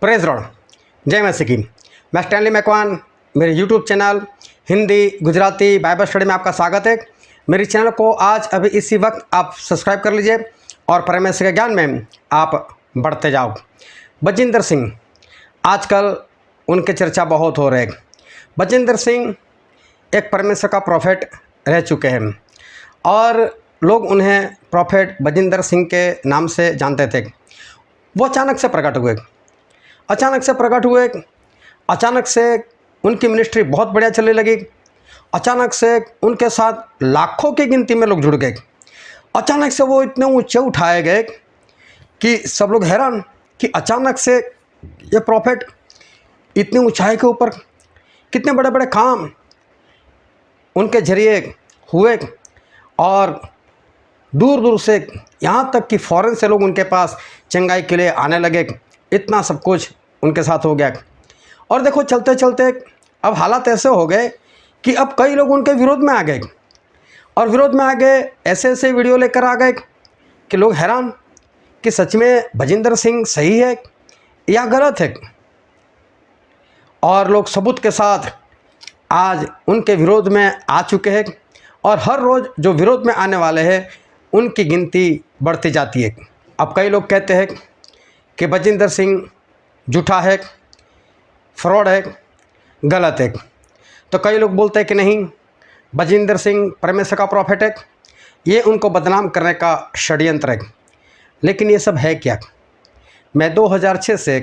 Praise Lord, जय मसीह की। मैं स्टैनली मैकवान, मेरे YouTube channel Hindi Gujarati Bible study में आपका स्वागत है। मेरे चैनल को आज अभी इसी वक्त आप सब्सक्राइब कर लीजिए और परमेश्वर के ज्ञान में आप बढ़ते जाओ। बजिंदर सिंह, आजकल उनके चर्चा बहुत हो रहे हैं। बजिंदर सिंह एक परमेश्वर का प्रॉफिट रह चुके हैं और लोग उन्हें प्रॉफिट बजिंदर सिंह के नाम से जानते थे। वो अचानक से प्रकट हुए, अचानक से उनकी मिनिस्ट्री बहुत बढ़िया चलने लगी। अचानक से उनके साथ लाखों की गिनती में लोग जुड़ गए। अचानक से वो इतने ऊंचे उठाए गए कि सब लोग हैरान कि अचानक से ये प्रॉफिट इतनी ऊंचाई के ऊपर, कितने बड़े बड़े काम उनके जरिए हुए और दूर दूर से यहाँ तक कि फ़ॉरेन से लोग उनके पास चंगाई के लिए आने लगे। इतना सब कुछ उनके साथ हो गया। और देखो, चलते चलते अब हालात ऐसे हो गए कि अब कई लोग उनके विरोध में आ गए और विरोध में आ गए, ऐसे ऐसे वीडियो लेकर आ गए कि लोग हैरान कि सच में बजिंदर सिंह सही है या गलत है। और लोग सबूत के साथ आज उनके विरोध में आ चुके हैं और हर रोज़ जो विरोध में आने वाले हैं उनकी गिनती बढ़ती जाती है। अब कई लोग कहते हैं कि बजिंदर सिंह झूठा है, फ्रॉड है, गलत है। तो कई लोग बोलते हैं कि नहीं, बजिंदर सिंह परमेश्वर का प्रॉफिट है, ये उनको बदनाम करने का षड्यंत्र है। लेकिन ये सब है क्या? मैं 2006 से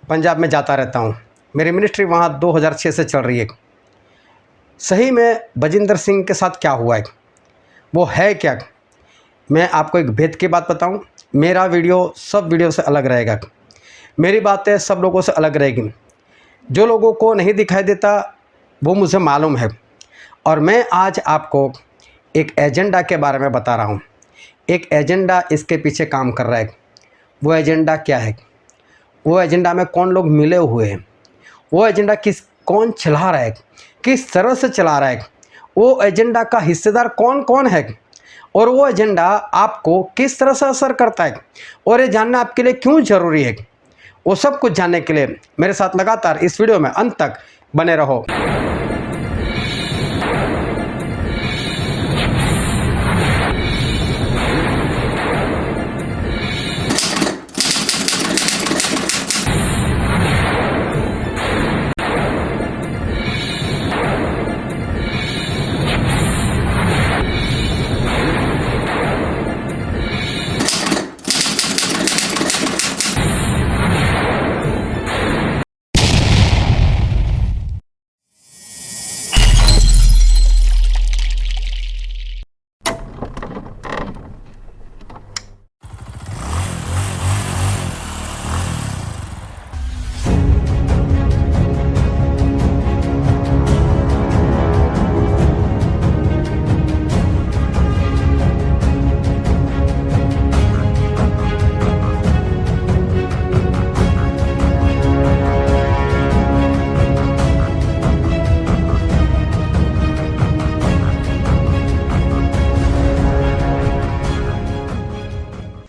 पंजाब में जाता रहता हूँ। मेरी मिनिस्ट्री वहाँ 2006 से चल रही है। सही में बजिंदर सिंह के साथ क्या हुआ है, वो है क्या? मैं आपको एक भेद की बात बताऊं, मेरा वीडियो सब वीडियो से अलग रहेगा। मेरी बातें सब लोगों से अलग रहेगी। जो लोगों को नहीं दिखाई देता वो मुझे मालूम है। और मैं आज आपको एक एजेंडा के बारे में बता रहा हूँ। एक एजेंडा इसके पीछे काम कर रहा है। वो एजेंडा क्या है? वो एजेंडा में कौन लोग मिले हुए हैं? वो एजेंडा कौन चला रहा है, किस तरह से चला रहा है? वो एजेंडा का हिस्सेदार कौन कौन है और वो एजेंडा आपको किस तरह से असर करता है और ये जानना आपके लिए क्यों ज़रूरी है, वो सब कुछ जानने के लिए मेरे साथ लगातार इस वीडियो में अंत तक बने रहो।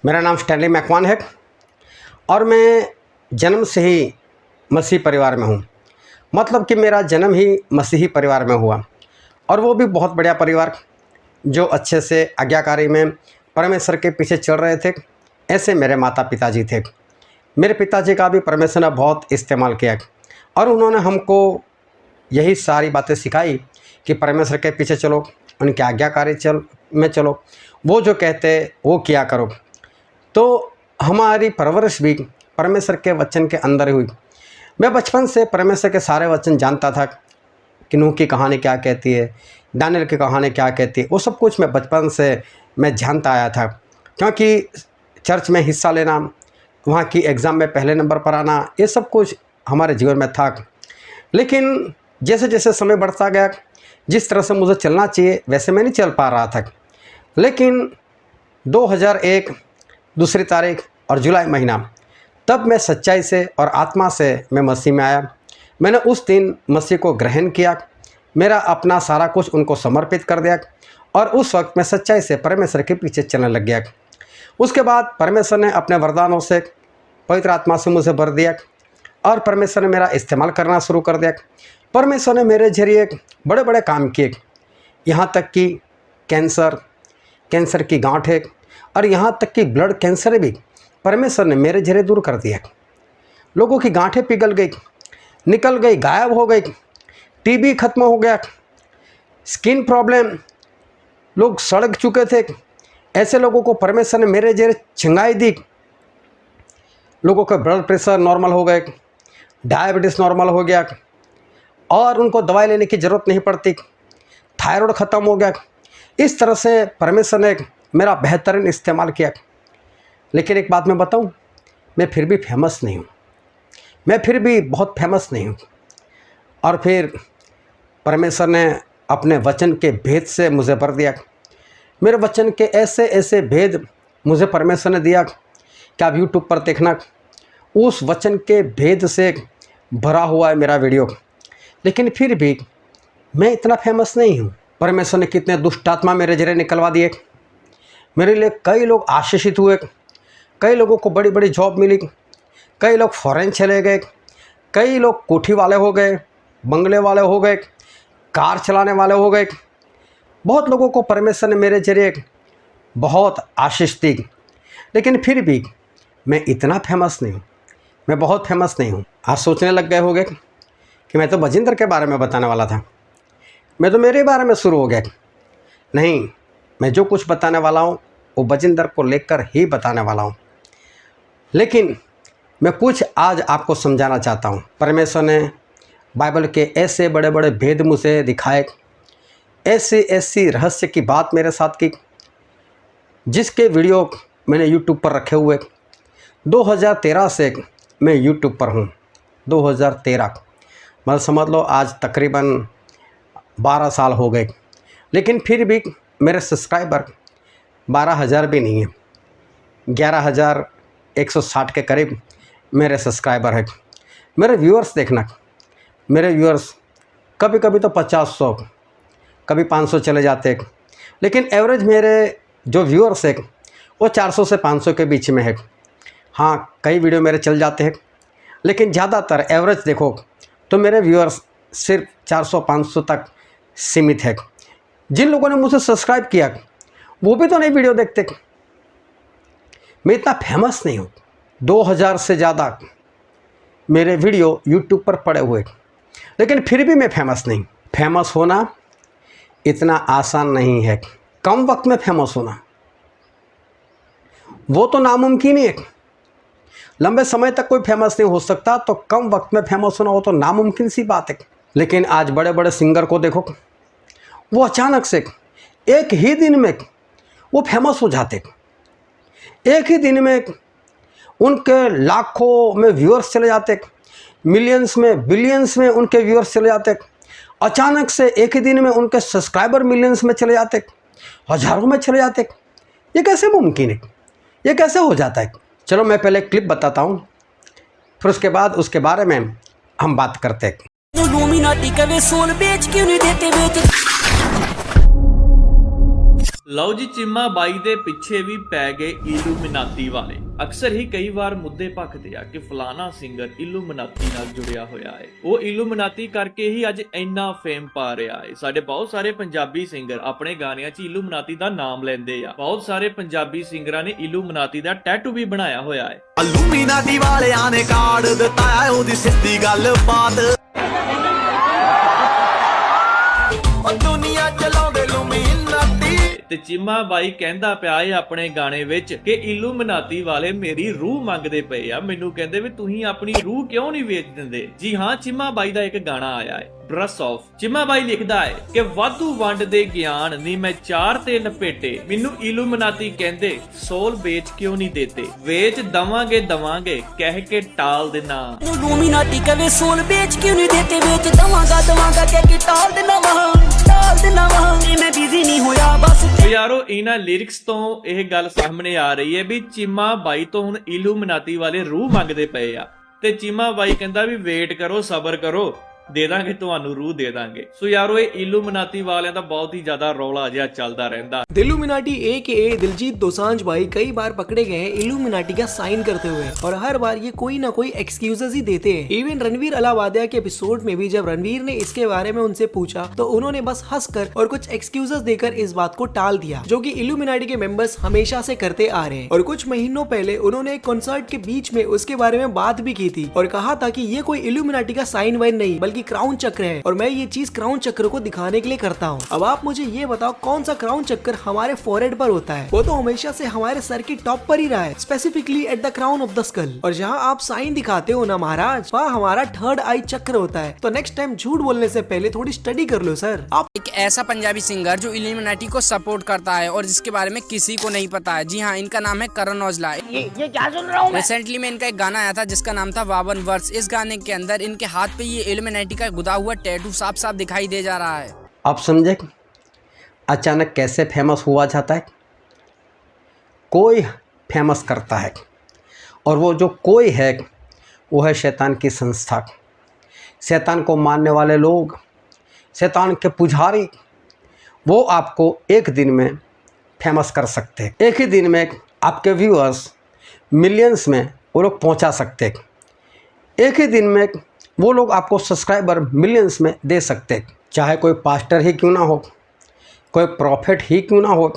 मेरा नाम स्टैनली मैकवान है और मैं जन्म से ही मसीही परिवार में हूँ। मतलब कि मेरा जन्म ही मसीही परिवार में हुआ और वो भी बहुत बढ़िया परिवार, जो अच्छे से आज्ञाकारी में परमेश्वर के पीछे चल रहे थे। ऐसे मेरे माता पिताजी थे। मेरे पिताजी का भी परमेश्वर ने बहुत इस्तेमाल किया और उन्होंने हमको यही सारी बातें सिखाई कि परमेश्वर के पीछे चलो, उनके आज्ञाकारी में चलो, वो जो कहते वो किया करो। तो हमारी परवरिश भी परमेश्वर के वचन के अंदर हुई। मैं बचपन से परमेश्वर के सारे वचन जानता था कि नूह की कहानी क्या कहती है, दानियल की कहानी क्या कहती है। वो सब कुछ मैं बचपन से मैं जानता आया था, क्योंकि चर्च में हिस्सा लेना, वहाँ की एग्ज़ाम में पहले नंबर पर आना, ये सब कुछ हमारे जीवन में था। लेकिन जैसे जैसे समय बढ़ता गया, जिस तरह से मुझे चलना चाहिए वैसे मैं नहीं चल पा रहा था। लेकिन 2001 दूसरी तारीख और जुलाई महीना, तब मैं सच्चाई से और आत्मा से मैं मसीह में आया। मैंने उस दिन मसीह को ग्रहण किया, मेरा अपना सारा कुछ उनको समर्पित कर दिया और उस वक्त मैं सच्चाई से परमेश्वर के पीछे चलने लग गया। उसके बाद परमेश्वर ने अपने वरदानों से पवित्र आत्मा से मुझे भर दिया और परमेश्वर ने मेरा इस्तेमाल करना शुरू कर दिया। परमेश्वर ने मेरे जरिए बड़े बड़े काम किए, यहाँ तक कि कैंसर की गांठ और यहाँ तक कि ब्लड कैंसर भी परमेश्वर ने मेरे जरिए दूर कर दिया। लोगों की गांठें पिघल गई, निकल गई, गायब हो गई, टीबी खत्म हो गया, स्किन प्रॉब्लम, लोग सड़ चुके थे, ऐसे लोगों को परमेश्वर ने मेरे जरिए चंगाई दी। लोगों का ब्लड प्रेशर नॉर्मल हो गए, डायबिटीज़ नॉर्मल हो गया और उनको दवाई लेने की ज़रूरत नहीं पड़ती, थायराइड ख़त्म हो गया। इस तरह से परमेश्वर ने मेरा बेहतरीन इस्तेमाल किया। लेकिन एक बात मैं बताऊं, मैं फिर भी फेमस नहीं हूं, मैं फिर भी बहुत फेमस नहीं हूं। और फिर परमेश्वर ने अपने वचन के भेद से मुझे भर दिया। मेरे वचन के ऐसे ऐसे भेद मुझे परमेश्वर ने दिया कि आप यूट्यूब पर देखना, उस वचन के भेद से भरा हुआ है मेरा वीडियो। लेकिन फिर भी मैं इतना फेमस नहीं हूँ। परमेश्वर ने कितने दुष्ट आत्मा मेरे जरिए निकलवा दिए। मेरे लिए कई लोग आशीषित हुए, कई लोगों को बड़ी बड़ी जॉब मिली, कई लोग फॉरेन चले गए, कई लोग कोठी वाले हो गए, बंगले वाले हो गए, कार चलाने वाले हो गए। बहुत लोगों को परमेश्वर ने मेरे जरिए बहुत आशीष दी। लेकिन फिर भी मैं इतना फेमस नहीं हूँ, मैं बहुत फेमस नहीं हूँ। आज सोचने लग गए होंगे कि मैं तो बजिंदर के बारे में बताने वाला था, मैं तो मेरे बारे में शुरू हो गया। नहीं, मैं जो कुछ बताने वाला हूँ वो बजिंदर को लेकर ही बताने वाला हूँ। लेकिन मैं कुछ आज आपको समझाना चाहता हूँ। परमेश्वर ने बाइबल के ऐसे बड़े बड़े भेद मुझे दिखाए, ऐसी ऐसी रहस्य की बात मेरे साथ की, जिसके वीडियो मैंने यूट्यूब पर रखे हुए। 2013 से मैं यूट्यूब पर हूँ, 2013 मतलब समझ लो आज तकरीबन 12 साल हो गए। लेकिन फिर भी मेरे सब्सक्राइबर 12,000 भी नहीं है, 11,160 के करीब मेरे सब्सक्राइबर है। मेरे व्यूअर्स देखना, मेरे व्यूअर्स कभी कभी तो 50-100, कभी 500 चले जाते हैं। लेकिन एवरेज मेरे जो व्यूअर्स है वो 400 से 500 के बीच में है। हाँ, कई वीडियो मेरे चल जाते हैं, लेकिन ज़्यादातर एवरेज देखो तो मेरे व्यूअर्स सिर्फ 400-500 तक सीमित है। जिन लोगों ने मुझे सब्सक्राइब किया वो भी तो नहीं वीडियो देखते। मैं इतना फेमस नहीं हूँ। 2000 से ज़्यादा मेरे वीडियो यूट्यूब पर पड़े हुए, लेकिन फिर भी मैं फेमस नहीं। फेमस होना इतना आसान नहीं है। कम वक्त में फेमस होना वो तो नामुमकिन ही है। लंबे समय तक कोई फेमस नहीं हो सकता, तो कम वक्त में फेमस होना वो तो नामुमकिन सी बात है। लेकिन आज बड़े बड़े सिंगर को देखो, वो अचानक से एक ही दिन में वो फेमस हो जाते। एक ही दिन में उनके लाखों में व्यूअर्स चले जाते, मिलियंस में बिलियंस में उनके व्यूअर्स चले जाते। अचानक से एक ही दिन में उनके सब्सक्राइबर मिलियंस में चले जाते, हज़ारों में चले जाते। ये कैसे मुमकिन है? ये कैसे हो जाता है? चलो मैं पहले क्लिप बताता हूँ, फिर उसके बाद उसके बारे में हम बात करते हैं। ਲਓ ਜੀ, ਚੀਮਾ ਬਾਈ ਦੇ ਪਿੱਛੇ ਵੀ ਪੈ ਗਏ ਇਲੂਮੀਨਾਤੀ ਵਾਲੇ। ਅਕਸਰ ਹੀ ਕਈ ਵਾਰ ਮੁੱਦੇ ਭਖਦੇ ਆ ਕਿ ਫਲਾਣਾ ਸਿੰਗਰ ਇਲੂਮੀਨਾਤੀ ਨਾਲ ਜੁੜਿਆ ਹੋਇਆ ਹੈ। ਉਹ ਇਲੂਮੀਨਾਤੀ ਕਰਕੇ ਹੀ ਅੱਜ ਇੰਨਾ ਫੇਮ ਪਾ ਰਿਹਾ ਹੈ। ਸਾਡੇ ਬਹੁਤ ਸਾਰੇ ਪੰਜਾਬੀ ਸਿੰਗਰ ਆਪਣੇ ਗਾਣਿਆਂ 'ਚ ਇਲੂਮੀਨਾਤੀ ਦਾ ਨਾਮ ਲੈਂਦੇ ਆ। ਬਹੁਤ ਸਾਰੇ ਪੰਜਾਬੀ ਸਿੰਗਰਾਂ ਨੇ ਇਲੂਮੀਨਾਤੀ ਦਾ ਟੈਟੂ ਵੀ ਬਣਾਇਆ ਹੋਇਆ ਹੈ। ਇਲੂਮੀਨਾਤੀ ਵਾਲਿਆਂ ਨੇ ਕਾਰਡ ਦਿੱਤਾ ਹੈ, ਉਹਦੀ ਸਿੱਧੀ ਗੱਲ ਬਾਤ। ਉਹ ਦੁਨੀਆ ਚਲਾਉਂਦੇ ਲੂਮੀਨਾਤੀ। ਤੇ ਚੀਮਾ ਬਾਈ ਕਹਿੰਦਾ ਪਿਆ ਏ ਆਪਣੇ ਗਾਣੇ ਵਿੱਚ ਕਿ ਇਲੂਮੀਨਾਤੀ ਵਾਲੇ ਮੇਰੀ ਰੂਹ ਮੰਗਦੇ ਪਏ ਆ। ਮੈਨੂੰ ਕਹਿੰਦੇ ਵੀ ਤੁਸੀਂ ਆਪਣੀ ਰੂਹ ਕਿਉਂ ਨਹੀਂ ਵੇਚ ਦਿੰਦੇ। ਜੀ ਹਾਂ, ਚੀਮਾ ਬਾਈ ਦਾ ਇੱਕ ਗਾਣਾ ਆਇਆ ਹੈ ਬ੍ਰਸ਼ ਆਫ। ਚੀਮਾ ਬਾਈ ਲਿਖਦਾ ਹੈ ਕਿ ਵਾਧੂ ਵੰਡਦੇ ਗਿਆਨ ਨੀ ਮੈਂ ਚਾਰ ਤੇ ਲਪੇਟੇ, ਮੈਨੂੰ ਇਲੂਮੀਨਾਤੀ ਕਹਿੰਦੇ ਸੋਲ ਵੇਚ ਕਿਉਂ ਨਹੀਂ ਦੇਤੇ। ਵੇਚ ਦਵਾਂਗੇ ਦਵਾਂਗੇ ਕਹਿ ਕੇ ਟਾਲ ਦੇਣਾ। ਇਲੂਮੀਨਾਤੀ ਕਹੇ ਸੋਲ ਵੇਚ ਕਿਉਂ ਨਹੀਂ ਦੇਤੇ, ਵੇਚ ਦਵਾਂਗਾ ਦਵਾਂਗਾ ਕਹਿ ਕੇ ਟਾਲ ਦੇਣਾ ਵਾ। ਮੈਂ ਬਿਜ਼ੀ ਨਹੀਂ ਹੋਇਆ ਬਸ। ਯਾਰੋ, ਇਹਨਾਂ ਲਿਰਿਕਸ ਤੋਂ ਇਹ ਗੱਲ ਸਾਹਮਣੇ ਆ ਰਹੀ ਹੈ ਵੀ ਚੀਮਾ ਬਾਈ ਤੋਂ ਹੁਣ ਇਲੂਮੀਨਾਤੀ ਵਾਲੇ ਰੂਹ ਮੰਗਦੇ ਪਏ ਆ। ਤੇ ਚੀਮਾ ਬਾਈ ਕਹਿੰਦਾ ਵੀ ਵੇਟ ਕਰੋ, ਸਬਰ ਕਰੋ, ਦੇ ਦਾਂਗੇ ਤੁਹਾਨੂੰ ਰੂਹ ਦੇ ਦਾਂਗੇ। ਸੋ ਯਾਰੋ ਇਹ ਇਲੂਮਨਾਤੀ ਵਾਲਿਆਂ ਦਾ ਬਹੁਤ ਹੀ ਜ਼ਿਆਦਾ ਰੌਲਾ ਜਿਹਾ ਚੱਲਦਾ ਰਹਿੰਦਾ। इल्यूमिनाटी AKA दिलजीत दोसांझ भाई कई बार पकड़े गए हैं इल्यूमिनाटी का साइन करते हुए और हर बार ये कोई ना कोई एक्सक्यूजेस ही देते हैं। इवन रणवीर अलावादिया के एपिसोड में भी जब रणवीर ने इसके बारे में उनसे पूछा तो उन्होंने बस हंसकर और कुछ एक्सक्यूजेस देकर इस बात को टाल दिया, जो कि इल्यूमिनाटी के मेंबर्स हमेशा से करते आ रहे हैं। और कुछ महीनों पहले उन्होंने एक कॉन्सर्ट के बीच में उसके बारे में बात भी की थी और कहा था कि ये कोई इल्यूमिनाटी का साइन वाइन नहीं बल्कि क्राउन चक्र है और मैं ये चीज क्राउन चक्र को दिखाने के लिए करता हूँ। अब आप मुझे ये बताओ कौन सा क्राउन चक्र हमारे फोरहेड पर होता है? वो तो हमेशा से हमारे सर की टॉप पर ही रहा है, specifically at the crown of the skull. और जहाँ आप साइन दिखाते हो ना महाराज, वहाँ हमारा थर्ड आई चक्र होता है। तो नेक्स्ट टाइम झूठ बोलने से पहले थोड़ी स्टडी कर लो सर। आप एक ऐसा पंजाबी सिंगर जो इल्यूमिनाटी को सपोर्ट करता है और जिसके बारे में किसी को नहीं पता है। जी हाँ, इनका नाम है करण औजला। ये क्या सुन रहा हूँ मैं? रिसेंटली में इनका एक गाना आया था जिसका नाम था 52 वर्ष। इस गाने के अंदर इनके हाथ पे ये इल्यूमिनाटी का गुदा हुआ टैटू साफ साफ दिखाई दे जा रहा है। आप समझे अचानक कैसे फेमस हुआ जाता है? कोई फेमस करता है और वो जो कोई है वो है शैतान की संस्था। शैतान को मानने वाले लोग, शैतान के पुजारी, वो आपको एक दिन में फेमस कर सकते हैं। एक ही दिन में आपके व्यूअर्स मिलियंस में वो लोग पहुंचा सकते हैं। एक ही दिन में वो लोग आपको सब्सक्राइबर मिलियंस में दे सकते हैं। चाहे कोई पास्टर ही क्यों ना हो, कोई प्रॉफिट ही क्यों ना हो,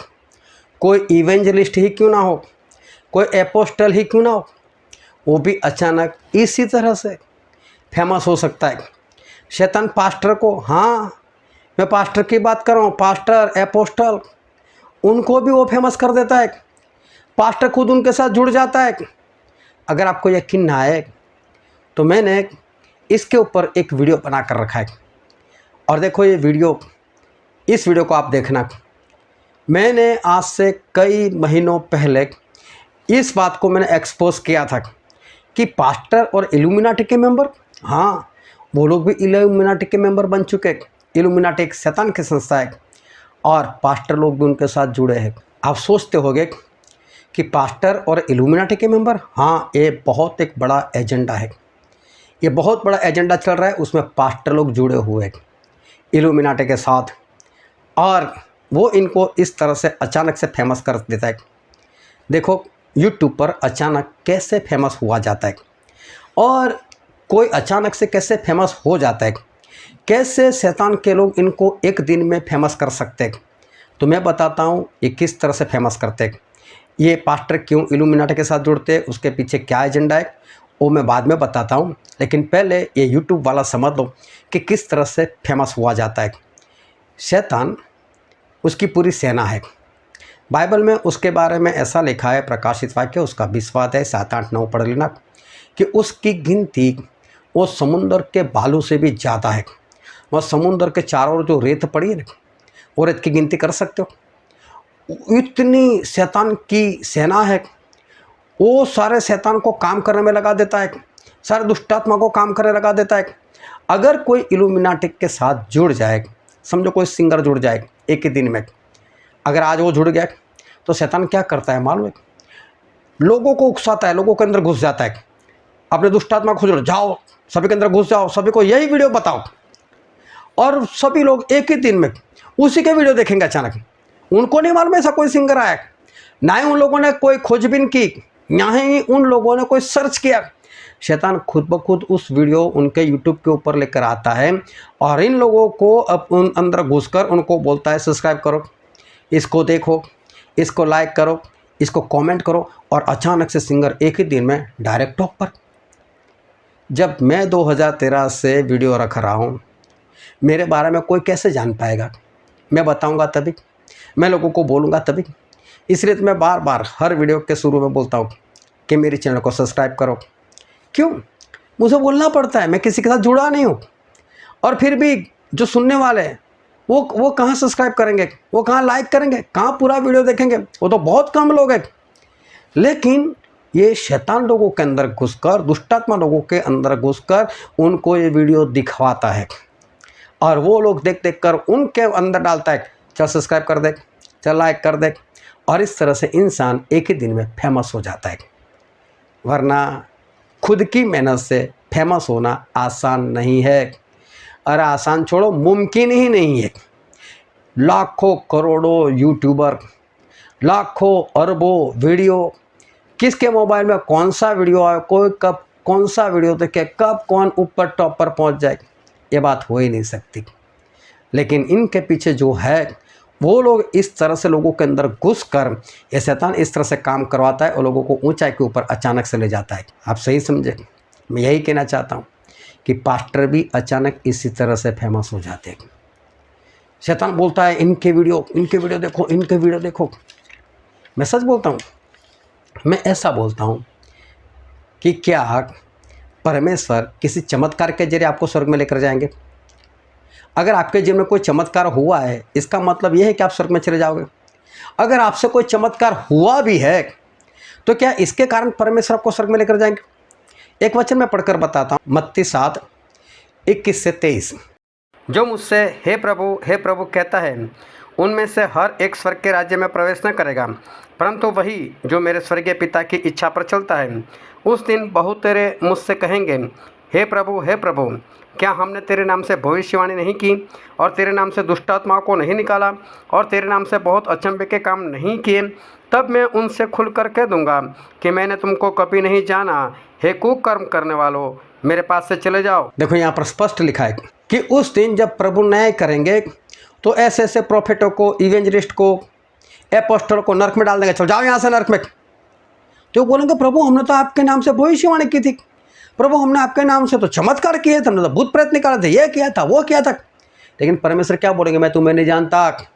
कोई इवेंजलिस्ट ही क्यों ना हो, कोई एपोस्टल ही क्यों ना हो, वो भी अचानक इसी तरह से फेमस हो सकता है। शैतान पास्टर को, हाँ मैं पास्टर की बात कर रहा हूँ, पास्टर एपोस्टल, उनको भी वो फेमस कर देता है। पास्टर खुद उनके साथ जुड़ जाता है। अगर आपको यकीन ना आए तो मैंने इसके ऊपर एक वीडियो बना कर रखा है और देखो ये वीडियो, इस वीडियो को आप देखना। मैंने आज से कई महीनों पहले इस बात को मैंने एक्सपोज किया था कि पास्टर और इल्यूमिनाटी के मेंबर, हाँ वो लोग भी इल्यूमिनाटी के मेंबर बन चुके हैं। इल्यूमिनाटी एक शैतान की संस्था है और पास्टर लोग भी उनके साथ जुड़े हैं। आप सोचते होंगे कि पास्टर और इल्यूमिनाटी के मेंबर, हाँ ये बहुत एक बड़ा एजेंडा है, ये बहुत बड़ा एजेंडा चल रहा है, उसमें पास्टर लोग जुड़े हुए हैं इल्यूमिनाटी के साथ और वो इनको इस तरह से अचानक से फेमस कर देता है। देखो यूट्यूब पर अचानक कैसे फेमस हुआ जाता है और कोई अचानक से कैसे फेमस हो जाता है, कैसे शैतान के लोग इनको एक दिन में फेमस कर सकते हैं। तो मैं बताता हूँ ये किस तरह से फेमस करते हैं, ये पास्टर क्यों इल्यूमिनाटी के साथ जुड़ते हैं, उसके पीछे क्या एजेंडा है वो मैं बाद में बताता हूँ। लेकिन पहले ये यूट्यूब वाला समझ लो कि किस तरह से फेमस हुआ जाता है। शैतान, उसकी पूरी सेना है। बाइबल में उसके बारे में ऐसा लिखा है, प्रकाशित वाक्य उसका 20 है 7, 8, 9 पढ़ लेना, कि उसकी गिनती वो समुंदर के बालू से भी ज़्यादा है। वह समुंदर के चारों ओर जो रेत पड़ी है ना, वो रेत की गिनती कर सकते हो। इतनी शैतान की सेना है, वो सारे शैतान को काम करने में लगा देता है, सारे दुष्टात्मा को काम करने लगा देता है। अगर कोई इल्यूमिनाटी के साथ जुड़ जाए, समझो कोई सिंगर जुड़ जाए एक ही दिन में, अगर आज वो जुड़ गया तो शैतान क्या करता है मालूम है? लोगों को उकसाता है, लोगों के अंदर घुस जाता है, अपने दुष्टात्मा को खोज जाओ, सभी के अंदर घुस जाओ, सभी को यही वीडियो बताओ और सभी लोग एक ही दिन में उसी के वीडियो देखेंगे। अचानक उनको नहीं मालूम ऐसा कोई सिंगर आया, ना ही उन लोगों ने कोई खोजबीन की, ना ही उन लोगों ने कोई सर्च किया। शैतान खुद ब खुद उस वीडियो उनके यूट्यूब के ऊपर लेकर आता है और इन लोगों को अब उन अंदर घुसकर उनको बोलता है सब्सक्राइब करो, इसको देखो, इसको लाइक करो, इसको कमेंट करो और अचानक से सिंगर एक ही दिन में डायरेक्ट टॉप पर। जब मैं 2013 से वीडियो रख रहा हूँ, मेरे बारे में कोई कैसे जान पाएगा? मैं बताऊँगा तभी, मैं लोगों को बोलूँगा तभी। इसलिए तो मैं बार बार हर वीडियो के शुरू में बोलता हूँ कि मेरे चैनल को सब्सक्राइब करो। क्यों? मुझे बोलना पड़ता है, मैं किसी के साथ जुड़ा नहीं हूँ। और फिर भी जो सुनने वाले हैं वो कहाँ सब्सक्राइब करेंगे, वो कहाँ लाइक करेंगे, कहाँ पूरा वीडियो देखेंगे? वो तो बहुत कम लोग हैं। लेकिन ये शैतान लोगों के अंदर घुसकर, दुष्टात्मा लोगों के अंदर घुसकर उनको ये वीडियो दिखवाता है और वो लोग देख देख कर उनके अंदर डालता है, चल सब्सक्राइब कर दे, चल लाइक कर दे, और इस तरह से इंसान एक ही दिन में फेमस हो जाता है। वरना खुद की मेहनत से फेमस होना आसान नहीं है। अरे आसान छोड़ो, मुमकिन ही नहीं है। लाखों करोड़ों यूट्यूबर, लाखों अरबों वीडियो, किसके मोबाइल में कौन सा वीडियो आए, कोई कब कौन सा वीडियो देखे, कब कौन ऊपर टॉप पर पहुंच जाए, ये बात हो ही नहीं सकती। लेकिन इनके पीछे जो है वो लोग इस तरह से लोगों के अंदर घुस कर, ये शैतान इस तरह से काम करवाता है और लोगों को ऊंचाई के ऊपर अचानक से ले जाता है। आप सही समझे, मैं यही कहना चाहता हूँ कि पास्टर भी अचानक इसी तरह से फेमस हो जाते हैं। शैतान बोलता है इनके वीडियो देखो, इनके वीडियो देखो। मैं सच बोलता हूँ, मैं ऐसा बोलता हूँ कि क्या परमेश्वर किसी चमत्कार के जरिए आपको स्वर्ग में लेकर जाएंगे? अगर आपके जीवन में कोई चमत्कार हुआ है, इसका मतलब यह है कि आप स्वर्ग में चले जाओगे। अगर आपसे कोई चमत्कार हुआ भी है तो क्या इसके कारण परमेश्वर आपको स्वर्ग में लेकर जाएंगे? एक वचन मैं पढ़कर बताता हूँ, मत्ती 7:21-23। जो मुझसे हे प्रभु कहता है, उनमें से हर एक स्वर्ग के राज्य में प्रवेश न करेगा, परंतु वही जो मेरे स्वर्गीय पिता की इच्छा पर चलता है। उस दिन बहुत तेरे मुझसे कहेंगे, हे प्रभु, क्या हमने तेरे नाम से भविष्यवाणी नहीं की, और तेरे नाम से दुष्ट आत्माओं को नहीं निकाला, और तेरे नाम से बहुत अचंभे के काम नहीं किए? तब मैं उनसे खुलकर कह दूंगा कि मैंने तुमको कभी नहीं जाना। हे कुकर्म करने वालों, मेरे पास से चले जाओ। देखो यहाँ पर स्पष्ट लिखा है कि उस दिन जब प्रभु न्याय करेंगे तो ऐसे ऐसे प्रोफेटों को, इवेंजलिस्ट को, एपोस्टल को नरक में डाल देंगे। चलो जाओ यहाँ से नरक में। तो बोलेंगे प्रभु हमने तो आपके नाम से भविष्यवाणी की थी, प्रभु हमने आपके नाम से तो चमत्कार किए थे, हमने तो भूत प्रेत निकाले थे, ये किया था, वो किया था। लेकिन परमेश्वर क्या बोलेंगे? मैं तुम्हें नहीं जानता,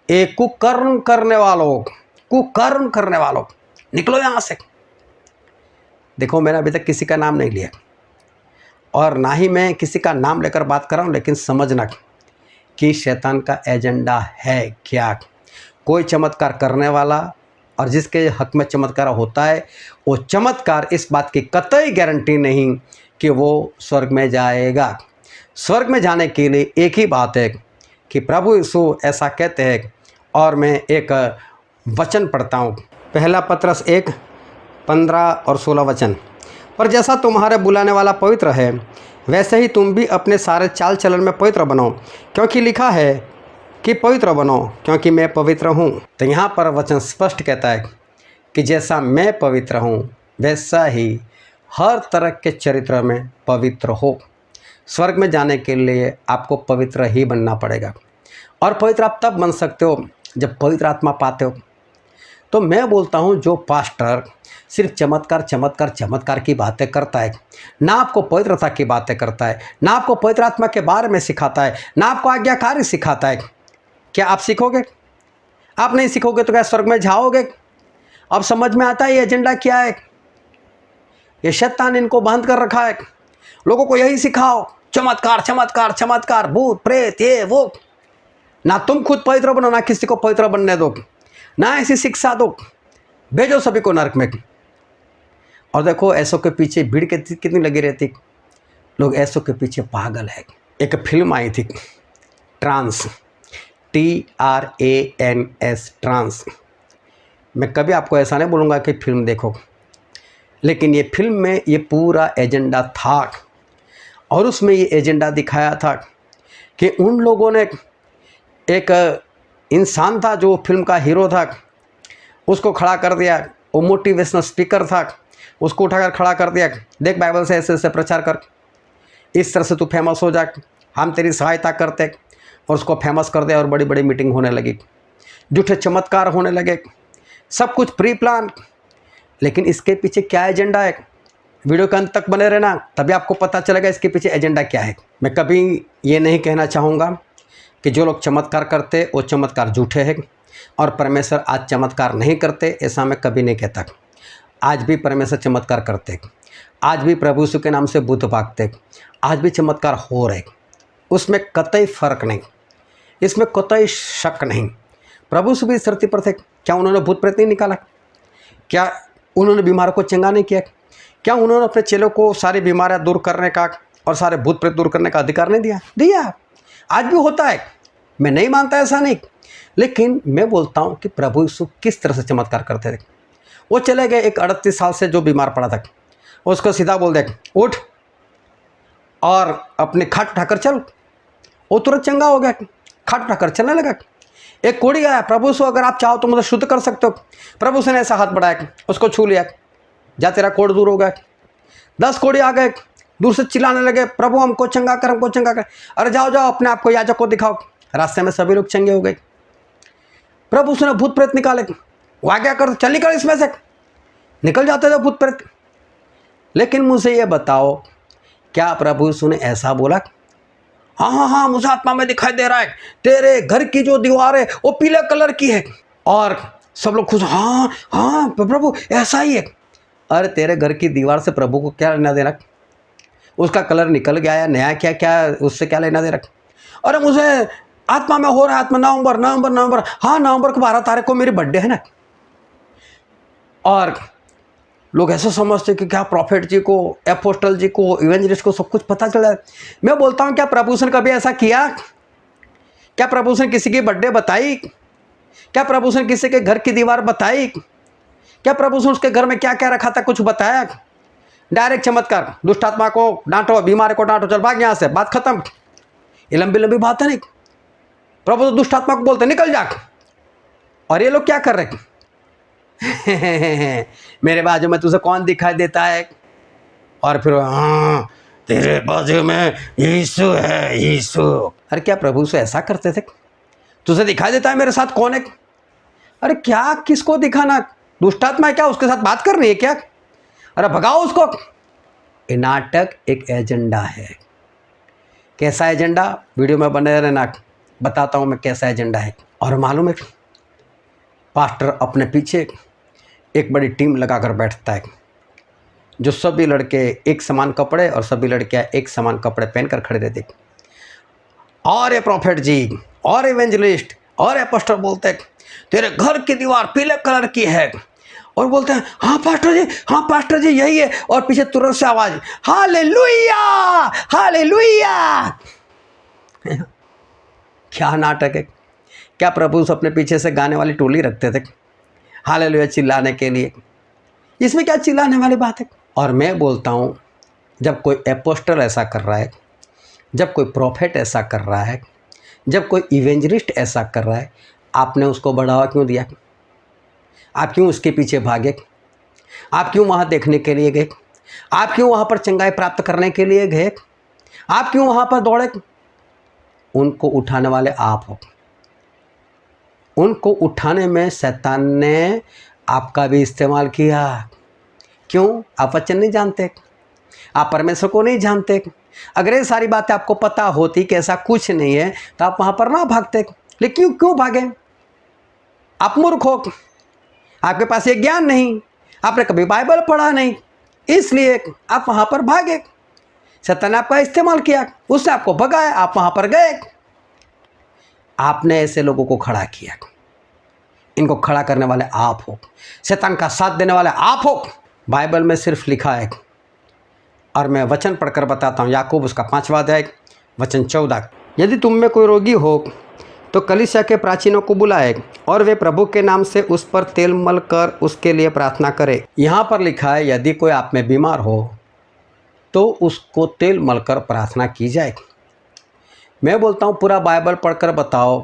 एक कुकर्म करने वालों, निकलो यहाँ से। देखो मैंने अभी तक किसी का नाम नहीं लिया और ना ही मैं किसी का नाम लेकर बात कर रहा हूँ, लेकिन समझना कि शैतान का एजेंडा है क्या। कोई चमत्कार करने वाला और जिसके हक में चमत्कार होता है, वो चमत्कार इस बात की कतई गारंटी नहीं कि वो स्वर्ग में जाएगा। स्वर्ग में जाने के लिए एक ही बात है कि प्रभु यीशु ऐसा कहते हैं, और मैं एक वचन पढ़ता हूँ, पहला पत्रस 1:15 और 16 वचन। पर जैसा तुम्हारे बुलाने वाला पवित्र है, वैसे ही तुम भी अपने सारे चाल चलन में पवित्र बनो, क्योंकि लिखा है कि पवित्र बनो क्योंकि मैं पवित्र हूँ। तो यहाँ पर वचन स्पष्ट कहता है कि जैसा मैं पवित्र हूँ वैसा ही हर तरह के चरित्र में पवित्र हो। स्वर्ग में जाने के लिए आपको पवित्र ही बनना पड़ेगा, और पवित्र आप तब बन सकते हो जब पवित्र आत्मा पाते हो। तो मैं बोलता हूँ जो पास्टर सिर्फ चमत्कार की बातें करता है, ना आपको पवित्रता की बातें करता है, ना आपको पवित्र आत्मा के बारे में सिखाता है, ना आपको आज्ञाकारी सिखाता है, क्या आप सीखोगे? आप नहीं सीखोगे तो क्या स्वर्ग में जाओगे? अब समझ में आता है ये एजेंडा क्या है। ये शैतान इनको बांध कर रखा है, लोगों को यही सिखाओ, चमत्कार, भूत प्रेत, ये वो। ना तुम खुद पवित्र बनो, ना किसी को पवित्र बनने दो, ना ऐसी शिक्षा दो, भेजो सभी को नरक में। और देखो ऐसों के पीछे भीड़ कितनी लगी रहती, लोग ऐसों के पीछे पागल है। एक फिल्म आई थी ट्रांस, TRANS, ट्रांस। मैं कभी आपको ऐसा नहीं बोलूँगा कि फिल्म देखो, लेकिन ये फिल्म में ये पूरा एजेंडा था, और उसमें ये एजेंडा दिखाया था कि उन लोगों ने, एक इंसान था जो फिल्म का हीरो था, उसको खड़ा कर दिया, वो मोटिवेशनल स्पीकर था, उसको उठाकर खड़ा कर दिया, देख बाइबल से ऐसे ऐसे प्रचार कर, इस तरह से तू फेमस हो जा, हम तेरी सहायता करते, और उसको फेमस कर दिया। और बड़ी बड़ी मीटिंग होने लगी, झूठे चमत्कार होने लगे, सब कुछ प्री प्लान। लेकिन इसके पीछे क्या एजेंडा है, वीडियो के अंत तक बने रहना, तभी आपको पता चलेगा इसके पीछे एजेंडा क्या है। मैं कभी ये नहीं कहना चाहूँगा कि जो लोग चमत्कार करते वो चमत्कार झूठे हैं, और परमेश्वर आज चमत्कार नहीं करते, ऐसा मैं कभी नहीं कहता। आज भी परमेश्वर चमत्कार करते, आज भी प्रभु यीशु के नाम से भूत भागते, आज भी चमत्कार हो रहे, उसमें कतई फ़र्क नहीं, इसमें कतई शक नहीं। प्रभु यीशु भी इस धरती पर थे, क्या उन्होंने भूत प्रेत नहीं निकाला? क्या उन्होंने बीमारों को चंगा नहीं किया? क्या उन्होंने अपने चेलों को सारी बीमारियां दूर करने का और सारे भूत प्रेत दूर करने का अधिकार नहीं दिया? दिया। आज भी होता है, मैं नहीं मानता ऐसा नहीं, लेकिन मैं बोलता हूँ कि प्रभु यीशु किस तरह से चमत्कार करते थे। वो चले गए, एक 38 साल से जो बीमार पड़ा था, उसको सीधा बोल दे उठ और अपने खाट उठाकर चल, वो तुरंत चंगा हो गया, खट कर चलने लगा। एक कोढ़ी आया, प्रभु से अगर आप चाहो तो मुझे शुद्ध कर सकते हो। प्रभु से ने ऐसा हाथ बढ़ाया, उसको छू लिया, जा तेरा कोढ़ दूर हो गया। 10 कोढ़ी आ गए, दूर से चिल्लाने लगे, प्रभु हमको चंगा कर, हमको चंगा कर। अरे जाओ जाओ, अपने आप को याजक को दिखाओ। रास्ते में सभी लोग चंगे हो गए। प्रभु उसने भूत प्रेत निकाले, वो आज्ञा कर, चल निकल इसमें से। निकल जाते थे भूत प्रेत। लेकिन मुझे ये बताओ, क्या प्रभु यीशु ने ऐसा बोला, हाँ हाँ हाँ मुझे आत्मा में दिखाई दे रहा है, तेरे घर की जो दीवार है वो पीले कलर की है। और सब लोग खुश, हाँ हाँ प्रभु ऐसा ही है। अरे तेरे घर की दीवार से प्रभु को क्या लेना देना, उसका कलर निकल गया या नया, क्या क्या उससे क्या लेना देना। अरे मुझे आत्मा में हो रहा है, आत्मा नवंबर, हाँ नवंबर को 12 तारीख को मेरी बर्थडे है ना। और लोग ऐसा समझते कि क्या प्रॉफिट जी को, एपोस्टल जी को, इवेंजलिस्ट को सब कुछ पता चला है। मैं बोलता हूँ, क्या प्रभु ने कभी ऐसा किया? क्या प्रभु ने किसी की बर्थडे बताई? क्या प्रभु ने किसी के घर की दीवार बताई? क्या प्रभु ने उसके घर में क्या क्या रखा था कुछ बताया? डायरेक्ट चमत्कार, दुष्ट आत्मा को डांटो, बीमारी को डांटो, चल भाग यहाँ से, बात खत्म। ये लंबी लंबी बात है नहीं। प्रभु तो दुष्ट आत्मा को बोलते निकल जा। और ये लोग क्या कर रहे मेरे बाजू में तुझे कौन दिखाई देता है? और फिर हाँ तेरे बाजू में यीशु है, यीशु। अरे क्या प्रभु से ऐसा करते थे? तुझे दिखाई देता है मेरे साथ कौन है? अरे क्या, किसको दिखाना? दुष्टात्मा है क्या? उसके साथ बात करनी है क्या? अरे भगाओ उसको। ये नाटक एक एजेंडा है। कैसा एजेंडा? वीडियो में बने रहना, बताता हूँ मैं कैसा एजेंडा है। और मालूम है, पास्टर अपने पीछे एक बड़ी टीम लगाकर बैठता है, जो सभी लड़के एक समान कपड़े और सभी लड़कियां एक समान कपड़े पहनकर खड़े रहते। और ये प्रॉफिट जी और इवेंजलिस्ट और एपोस्टल बोलते हैं तेरे घर की दीवार पीले कलर की है, और बोलते हैं हाँ पास्टर जी यही है। और पीछे तुरंत से आवाज, हालेलुया हालेलुया। क्या नाटक है! क्या प्रभु अपने पीछे से गाने वाली टोली रखते थे हालेलुया चिल्लाने के लिए? इसमें क्या चिल्लाने वाली बात है? और मैं बोलता हूँ, जब कोई एपोस्टल ऐसा कर रहा है, जब कोई प्रॉफिट ऐसा कर रहा है, जब कोई इवेंजलिस्ट ऐसा कर रहा है, आपने उसको बढ़ावा क्यों दिया? आप क्यों उसके पीछे भागे? आप क्यों वहाँ देखने के लिए गए? आप क्यों वहाँ पर चंगाई प्राप्त करने के लिए गए? आप क्यों वहाँ पर दौड़े? उनको उठाने वाले आप हो। उनको उठाने में शैतान ने आपका भी इस्तेमाल किया। क्यों? आप वचन नहीं जानते, आप परमेश्वर को नहीं जानते। अगर ये सारी बातें आपको पता होती कि ऐसा कुछ नहीं है तो आप वहाँ पर ना भागते। लेकिन क्यों भागे? आप मूर्ख हो, आपके पास ये ज्ञान नहीं, आपने कभी बाइबल पढ़ा नहीं, इसलिए आप वहाँ पर भागे। शैतान ने आपका इस्तेमाल किया, उसने आपको भगाया, आप वहाँ पर गए। आपने ऐसे लोगों को खड़ा किया। इनको खड़ा करने वाले आप हो, शैतान का साथ देने वाले आप हो। बाइबल में सिर्फ लिखा है, और मैं वचन पढ़कर बताता हूँ, याकूब उसका 5वां अध्याय वचन 14। यदि तुम में कोई रोगी हो तो कलीसिया के प्राचीनों को बुलाए और वे प्रभु के नाम से उस पर तेल मल कर उसके लिए प्रार्थना करें। यहाँ पर लिखा है यदि कोई आप में बीमार हो तो उसको तेल मलकर प्रार्थना की जाए। मैं बोलता हूँ पूरा बाइबल पढ़कर बताओ,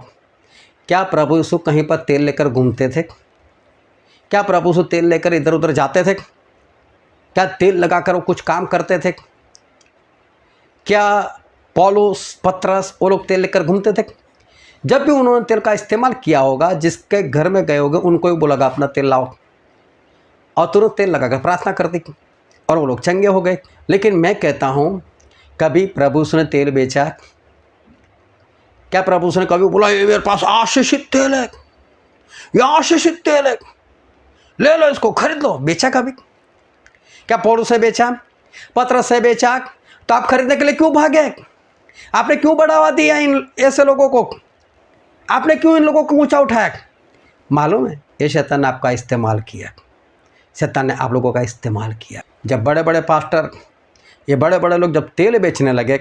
क्या प्रभु यीशु कहीं पर तेल लेकर घूमते थे? क्या प्रभु यीशु तेल लेकर इधर उधर जाते थे? क्या तेल लगाकर वो कुछ काम करते थे? क्या पौलुस, पतरस वो लोग तेल लेकर घूमते थे? जब भी उन्होंने तेल का इस्तेमाल किया होगा, जिसके घर में गए होंगे उनको ही बोला अपना तेल लाओ, और तुरंत तेल लगाकर प्रार्थना कर दी और वो लोग चंगे हो गए। लेकिन मैं कहता हूँ, कभी प्रभु ने तेल बेचा? क्या प्रभु ने कभी बोला ये मेरे पास आशीषित तेल है, ये आशीषित तेल है, ले लो इसको, खरीद लो? बेचा कभी? क्या पौलुस से बेचा, पतरस से बेचा? तो आप खरीदने के लिए क्यों भागे? आपने क्यों बढ़ावा दिया इन ऐसे लोगों को? आपने क्यों इन लोगों को ऊंचा उठाया? मालूम है, ये शैतान ने आपका इस्तेमाल किया। शैतान ने आप लोगों का इस्तेमाल किया। जब बड़े बड़े पास्टर, ये बड़े बड़े लोग जब तेल बेचने लगे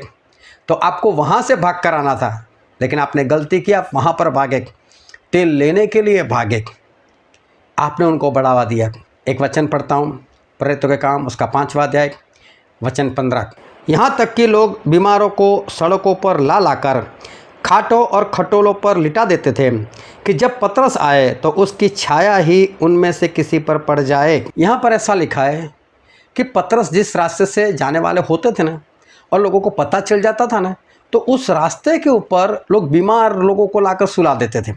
तो आपको वहाँ से भाग कर आना था, लेकिन आपने गलती की, आप वहाँ पर भागे, तेल लेने के लिए भागे, आपने उनको बढ़ावा दिया। एक वचन पढ़ता हूँ, प्रेरितों के काम उसका 5वां अध्याय वचन 15। यहाँ तक कि लोग बीमारों को सड़कों पर ला लाकर खाटों और खटोलों पर लिटा देते थे कि जब पतरस आए तो उसकी छाया ही उनमें से किसी पर पड़ जाए। यहाँ पर ऐसा लिखा है कि पतरस जिस रास्ते से जाने वाले होते थे ना, और लोगों को पता चल जाता था ना, तो उस रास्ते के ऊपर लोग बीमार लोगों को लाकर सुला देते थे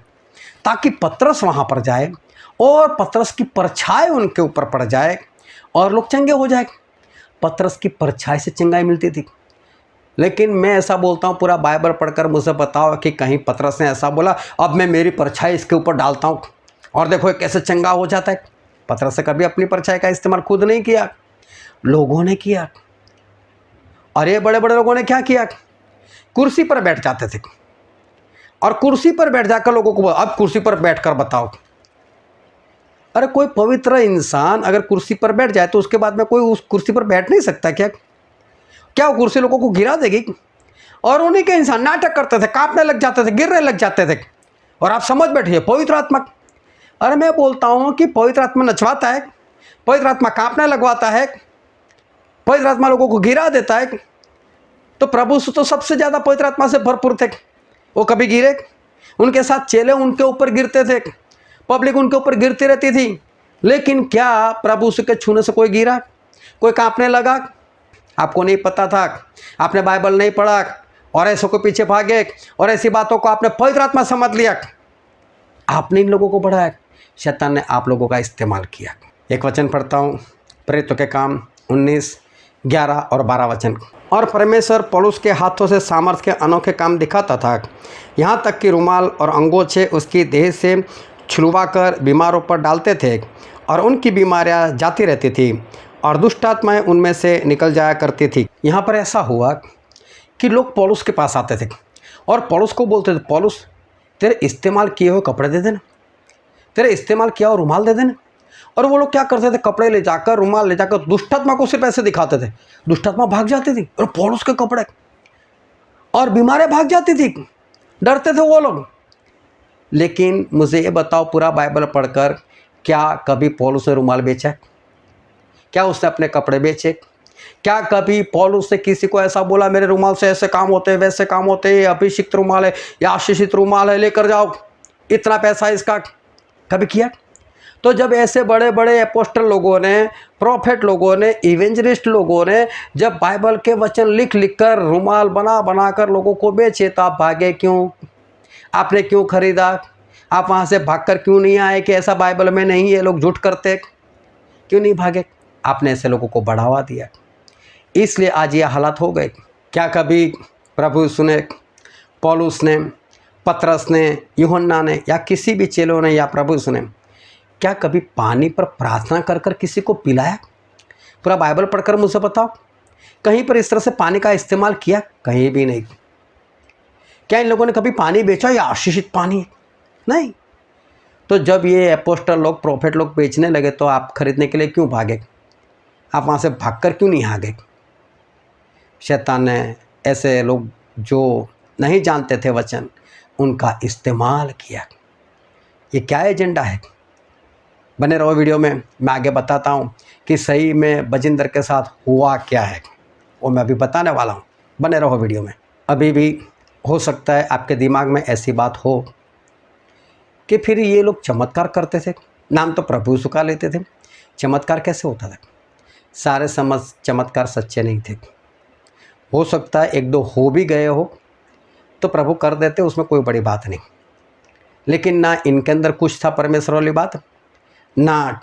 ताकि पतरस वहाँ पर जाए और पतरस की परछाई उनके ऊपर पड़ जाए और लोग चंगे हो जाए। पतरस की परछाई से चंगाई मिलती थी। लेकिन मैं ऐसा बोलता हूँ, पूरा बाइबल पढ़कर मुझे बताओ कि कहीं पतरस ने ऐसा बोला अब मैं मेरी परछाई इसके ऊपर डालता हूँ और देखो ये कैसे चंगा हो जाता है। पतरस ने कभी अपनी परछाई का इस्तेमाल खुद नहीं किया, लोगों ने किया। और ये बड़े बड़े लोगों ने क्या किया, कुर्सी पर बैठ जाते थे और कुर्सी पर बैठ जाकर लोगों को अब कुर्सी पर बैठकर बताओ। अरे कोई पवित्र इंसान अगर कुर्सी पर बैठ जाए तो उसके बाद में कोई उस कुर्सी पर बैठ नहीं सकता क्या? क्या वो कुर्सी लोगों को गिरा देगी? और उन्हीं के इंसान नाटक करते थे, कांपने लग जाते थे, गिरने लग जाते थे। और आप समझ बैठिए पवित्र आत्मा। अरे मैं बोलता हूँ कि पवित्र आत्मा नचवाता है, पवित्र आत्मा कांपने लगवाता है, पवित्र आत्मा लोगों को गिरा देता है। तो प्रभु तो सबसे ज़्यादा पवित्र आत्मा से भरपूर थे, वो कभी गिरे? उनके साथ चेले उनके ऊपर गिरते थे, पब्लिक उनके ऊपर गिरती रहती थी, लेकिन क्या प्रभु के छूने से कोई गिरा, कोई कांपने लगा? आपको नहीं पता था, आपने बाइबल नहीं पढ़ा और ऐसों को पीछे भागे और ऐसी बातों को आपने पवित्र आत्मा समझ लिया। आपने इन लोगों को बढ़ाया, शैतान ने आप लोगों का इस्तेमाल किया। एक वचन पढ़ता हूँ, प्रेरितों के काम 19, 11 और 12 वचन। और परमेश्वर पौलुस के हाथों से सामर्थ्य के अनोखे काम दिखाता था, यहाँ तक कि रुमाल और अंगोछे उसकी देह से छुलवा कर बीमारों पर डालते थे और उनकी बीमारियाँ जाती रहती थी और दुष्ट आत्माएँ उनमें से निकल जाया करती थी। यहाँ पर ऐसा हुआ कि लोग पौलुस के पास आते थे और पौलुस को बोलते थे, पौलुस तेरे इस्तेमाल किए हुए कपड़े दे देना, तेरे इस्तेमाल किया हुआ रुमाल दे देना। और वो लोग क्या करते थे, कपड़े ले जाकर, रुमाल ले जाकर दुष्ट आत्मा को सिर्फ ऐसे दिखाते थे, दुष्ट आत्मा भाग जाती थी और पौलुस के कपड़े, और बीमारियाँ भाग जाती थी, डरते थे वो लोग। लेकिन मुझे ये बताओ, पूरा बाइबल पढ़कर क्या कभी पौलुस ने रुमाल बेचा? क्या उसने अपने कपड़े बेचे? क्या कभी पौलुस ने किसी को ऐसा बोला मेरे रुमाल से ऐसे काम होते हैं, वैसे काम होते हैं, ये अभिषिक्त रुमाल है या आशीषित रुमाल है, लेकर जाओ, इतना पैसा इसका? कभी किया? तो जब ऐसे बड़े बड़े अपोस्टल लोगों ने, प्रॉफेट लोगों ने, इवेंजलिस्ट लोगों ने जब बाइबल के वचन लिख लिख कर रुमाल बना बना कर लोगों को बेचे, तो आप भागे क्यों? आपने क्यों खरीदा? आप वहाँ से भागकर क्यों नहीं आए कि ऐसा बाइबल में नहीं, ये लोग झूठ करते? क्यों नहीं भागे? आपने ऐसे लोगों को बढ़ावा दिया, इसलिए आज ये हालात हो गए। क्या कभी प्रभु सुने, पौलुस ने, पतरस ने, यूहन्ना ने या किसी भी चेलों ने या प्रभु सुने, क्या कभी पानी पर प्रार्थना कर कर किसी को पिलाया? पूरा बाइबल पढ़कर मुझे बताओ, कहीं पर इस तरह से पानी का इस्तेमाल किया? कहीं भी नहीं। क्या इन लोगों ने कभी पानी बेचा या आशीषित पानी? नहीं। तो जब ये अपोस्टल लोग, प्रोफेट लोग बेचने लगे तो आप खरीदने के लिए क्यों भागे? आप वहाँ से भागकर क्यों नहीं आ गए? शैतान ने ऐसे लोग जो नहीं जानते थे वचन, उनका इस्तेमाल किया। ये क्या एजेंडा है? बने रहो वीडियो में, मैं आगे बताता हूँ कि सही में बजिंदर के साथ हुआ क्या है, वो मैं अभी बताने वाला हूँ। बने रहो वीडियो में। अभी भी हो सकता है आपके दिमाग में ऐसी बात हो कि फिर ये लोग चमत्कार करते थे, नाम तो प्रभु यीशु का लेते थे, चमत्कार कैसे होता था? सारे चमत्कार सच्चे नहीं थे। हो सकता है एक दो हो भी गए हो तो प्रभु कर देते, उसमें कोई बड़ी बात नहीं। लेकिन ना इनके अंदर कुछ था परमेश्वर वाली बात, ना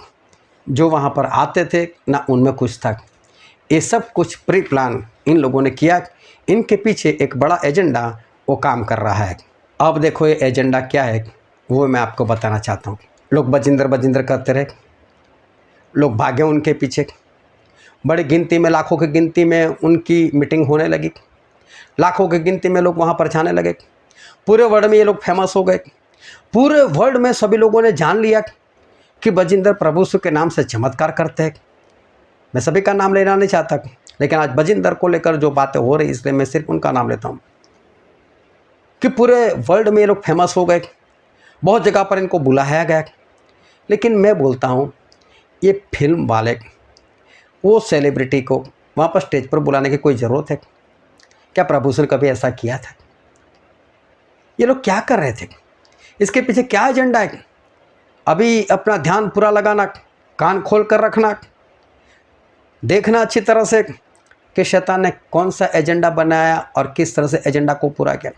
जो वहाँ पर आते थे ना उनमें कुछ था। ये सब कुछ प्री प्लान इन लोगों ने किया। इनके पीछे एक बड़ा एजेंडा वो काम कर रहा है। अब देखो ये एजेंडा क्या है, वो मैं आपको बताना चाहता हूँ। लोग बजिंदर करते रहे, लोग भागे उनके पीछे, बड़ी गिनती में, लाखों की गिनती में उनकी मीटिंग होने लगी, लाखों की गिनती में लोग वहाँ पर जाने लगे। पूरे वर्ल्ड में ये लोग फेमस हो गए। पूरे वर्ल्ड में सभी लोगों ने जान लिया कि बजिंदर प्रभु यीशु के नाम से चमत्कार करते हैं। मैं सभी का नाम लेना नहीं चाहता, लेकिन आज बजिंदर को लेकर जो बातें हो रही, इसलिए मैं सिर्फ उनका नाम लेता हूँ कि पूरे वर्ल्ड में ये लोग फेमस हो गए, बहुत जगह पर इनको बुलाया गया। लेकिन मैं बोलता हूँ, ये फिल्म वाले वो सेलिब्रिटी को वहाँ पर स्टेज पर बुलाने की कोई ज़रूरत है क्या? प्रभु यीशु ने कभी ऐसा किया था? ये लोग क्या कर रहे थे, इसके पीछे क्या एजेंडा है। अभी अपना ध्यान पूरा लगाना, कान खोल कर रखना, देखना अच्छी तरह से कि शैतान ने कौन सा एजेंडा बनाया और किस तरह से एजेंडा को पूरा किया।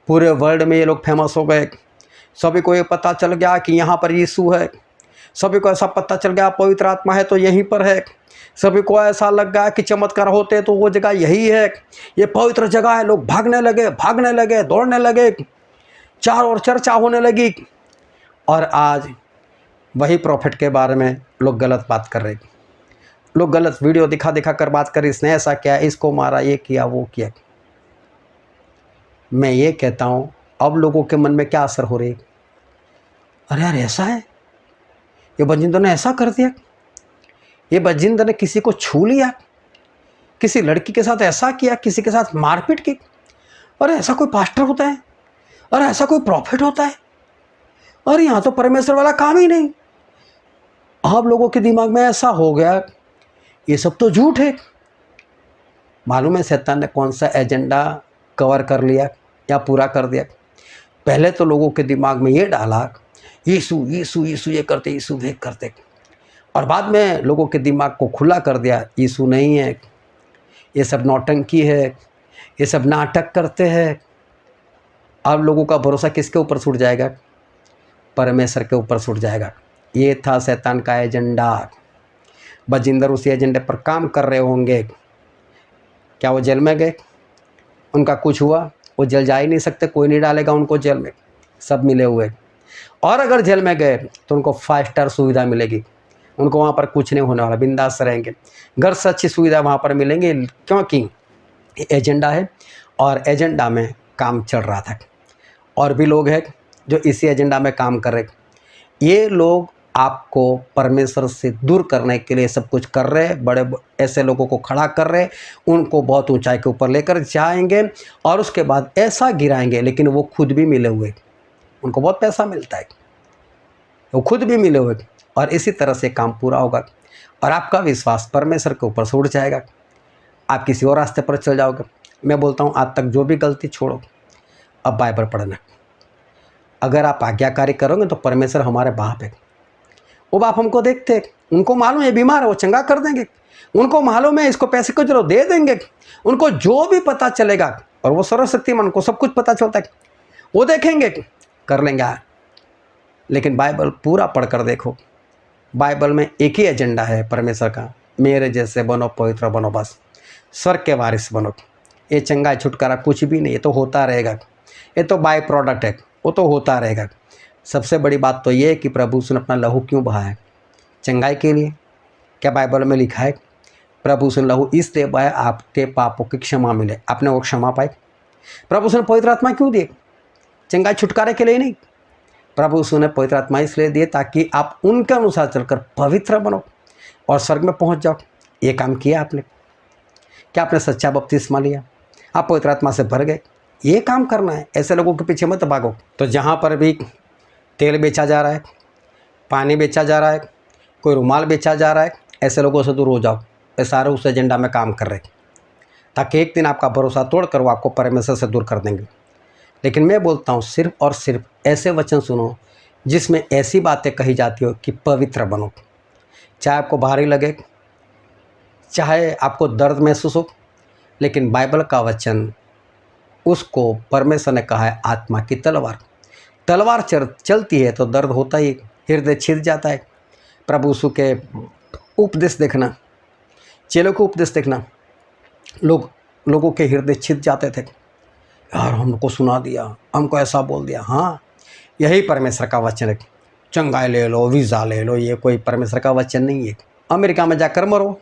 पूरे वर्ल्ड में ये लोग फेमस हो गए, सभी को ये पता चल गया कि यहाँ पर यीशु है, सभी को ऐसा पता चल गया पवित्र आत्मा है तो यहीं पर है, सभी को ऐसा लग गया कि चमत्कार होते तो वो जगह यही है, ये पवित्र जगह है। लोग भागने लगे, दौड़ने लगे, चारों ओर चर्चा होने लगी। और आज वही प्रॉफिट के बारे में लोग गलत बात कर रहे, लोग गलत वीडियो दिखा कर बात कर, इसने ऐसा किया, इसको मारा, ये किया, वो किया। मैं ये कहता हूँ अब लोगों के मन में क्या असर हो रही है, अरे यार ऐसा है, ये बजिंदर ने ऐसा कर दिया, ये बजिंदर ने किसी को छू लिया, किसी लड़की के साथ ऐसा किया, किसी के साथ मारपीट की। अरे ऐसा कोई पास्टर होता है, अरे ऐसा कोई प्रॉफिट होता है, अरे यहाँ तो परमेश्वर वाला काम ही नहीं। आप लोगों के दिमाग में ऐसा हो गया ये सब तो झूठ है। मालूम है शैतान ने कौन सा एजेंडा कवर कर लिया या पूरा कर दिया। पहले तो लोगों के दिमाग में ये डाला यीशु यीशु यीशु ये करते, यीशु वे करते, और बाद में लोगों के दिमाग को खुला कर दिया, यीशु नहीं है, ये सब नौटंकी है, ये सब नाटक करते हैं। अब लोगों का भरोसा किसके ऊपर छूट जाएगा, परमेश्वर के ऊपर छूट जाएगा। ये था शैतान का एजेंडा। बजिंदर उसी एजेंडे पर काम कर रहे होंगे। क्या वो जेल में गए, उनका कुछ हुआ? वो जेल जा ही नहीं सकते, कोई नहीं डालेगा उनको जेल में, सब मिले हुए। और अगर जेल में गए तो उनको 5 स्टार सुविधा मिलेगी, उनको वहाँ पर कुछ नहीं होने वाला, बिंदास रहेंगे, घर से अच्छी सुविधा वहाँ पर मिलेंगी, क्योंकि एजेंडा है और एजेंडा में काम चल रहा था। और भी लोग हैं जो इसी एजेंडा में काम कर रहे। ये लोग आपको परमेश्वर से दूर करने के लिए सब कुछ कर रहे हैं, बड़े ऐसे लोगों को खड़ा कर रहे, उनको बहुत ऊंचाई के ऊपर लेकर जाएंगे और उसके बाद ऐसा गिराएंगे, लेकिन वो खुद भी मिले हुए, उनको बहुत पैसा मिलता है, वो खुद भी मिले हुए, और इसी तरह से काम पूरा होगा और आपका विश्वास परमेश्वर के ऊपर से उड़ जाएगा, आप किसी और रास्ते पर चल जाओगे। मैं बोलता हूँ आज तक जो भी गलती छोड़ो, अब बाइबल पढ़ना। अगर आप आज्ञाकारी करोगे तो परमेश्वर हमारे बाप है, वो बाप हमको देखते, उनको मालूम है बीमार है, वो चंगा कर देंगे, उनको मालूम है इसको पैसे को जरूर दे देंगे, उनको जो भी पता चलेगा, और वो सर्वशक्तिमान, उनको सब कुछ पता चलता है, वो देखेंगे, कर लेंगे। लेकिन बाइबल पूरा पढ़कर देखो, बाइबल में एक ही एजेंडा है परमेश्वर का, मेरे जैसे बनो, पवित्र बनो, बस स्वर्ग के वारिस बनो। ये चंगा छुटकारा कुछ भी नहीं, ये तो होता रहेगा, ये तो बाय प्रोडक्ट है, वो तो होता रहेगा। सबसे बड़ी बात तो ये है कि प्रभु ने अपना लहू क्यों बहाया, चंगाई के लिए। क्या बाइबल में लिखा है प्रभु ने लहू इसलिए बहाया आपके पापों की क्षमा मिले, आपने वो क्षमा पाई। प्रभु ने पवित्र आत्मा क्यों दिए, चंगाई छुटकारे के लिए नहीं, प्रभु ने पवित्र आत्मा इसलिए दिए ताकि आप उनके अनुसार चलकर पवित्र बनो और स्वर्ग में पहुंच जाओ। ये काम किया आपने, क्या आपने सच्चा बपतिस्मा लिया, आप पवित्र आत्मा से भर गए, ये काम करना है। ऐसे लोगों के पीछे मत भागो। तो जहाँ पर भी तेल बेचा जा रहा है, पानी बेचा जा रहा है, कोई रुमाल बेचा जा रहा है, ऐसे लोगों से दूर हो जाओ। ये सारे उस एजेंडा में काम कर रहे, ताकि एक दिन आपका भरोसा तोड़कर वो आपको परमेश्वर से दूर कर देंगे। लेकिन मैं बोलता हूँ सिर्फ और सिर्फ ऐसे वचन सुनो जिसमें ऐसी बातें कही जाती हो कि पवित्र बनो, चाहे आपको भारी लगे, चाहे आपको दर्द महसूस हो, लेकिन बाइबल का वचन उसको परमेश्वर ने कहा है आत्मा की तलवार। तलवार चलती है तो दर्द होता ही, हृदय छिद जाता है। प्रभु यीशु के उपदेश देखना, चेलों के उपदेश देखना, लोगों के हृदय छिद जाते थे, यार हमको सुना दिया, हमको ऐसा बोल दिया। हाँ, यही परमेश्वर का वचन है। चंगाई ले लो, वीज़ा ले लो, ये कोई परमेश्वर का वचन नहीं है। अमेरिका में जाकर मरो,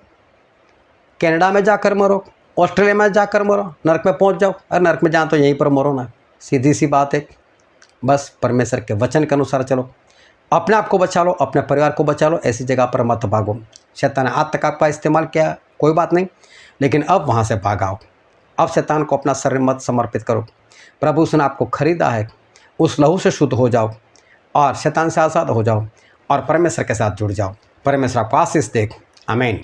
कनाडा में जाकर मरो, ऑस्ट्रेलिया में जाकर मरो, नरक में पहुंच जाओ। अरे नरक में जाओ तो यहीं पर मरो ना, सीधी सी बात है। बस परमेश्वर के वचन के अनुसार चलो, अपने आप को बचा लो, अपने परिवार को बचा लो, ऐसी जगह पर मत भागो। शैतान ने आज तक आपका इस्तेमाल किया, कोई बात नहीं, लेकिन अब वहाँ से भागाओ। अब शैतान को अपना शरीर मत समर्पित करो। प्रभु उसने आपको खरीदा है, उस लहू से शुद्ध हो जाओ और शैतान से आज़ाद हो जाओ और परमेश्वर के साथ जुड़ जाओ। परमेश्वर आपको आशीष दे। आमीन।